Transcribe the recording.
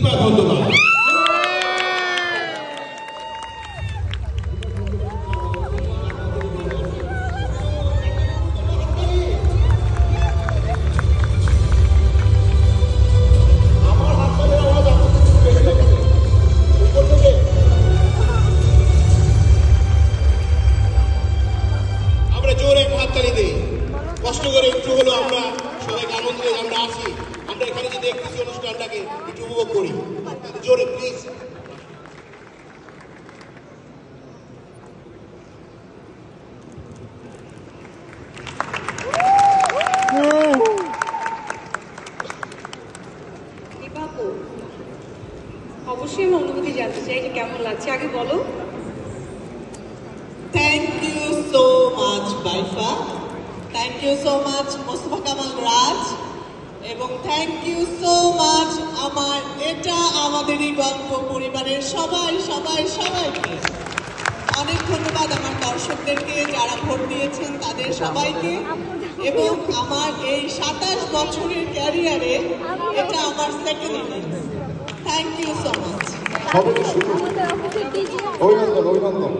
দীপা বন্দ্যোপাধ্যায়। আমরা জোরে হাততালি দিই, কষ্ট করে একটু হলো আমরা সবাইকে আনন্দ দিই। আমরা আসি, আমরা এখানে যদি একটু অনুষ্ঠানটাকে একটু উপভোগ করি, জোরে প্লিজ। অবশ্যই আমি অনুভূতি জানতে চাই যে কেমন লাগছে, আগে বলো। থ্যাংক ইউ সো মাচ বাইফা, thank you so much Mostafa Kamal Raj, এবং থ্যাংক ইউ সো মাচ এটা আমাদেরই গল্প পরিবারের সবাই সবাই সবাইকে। অনেক ধন্যবাদ আমার দর্শকদেরকে যারা ভোট দিয়েছেন তাদের সবাইকে, এবং আমার এই 27 বছরের ক্যারিয়ারে এটা আমার second innings. Thank you so much. অভিনন্দন।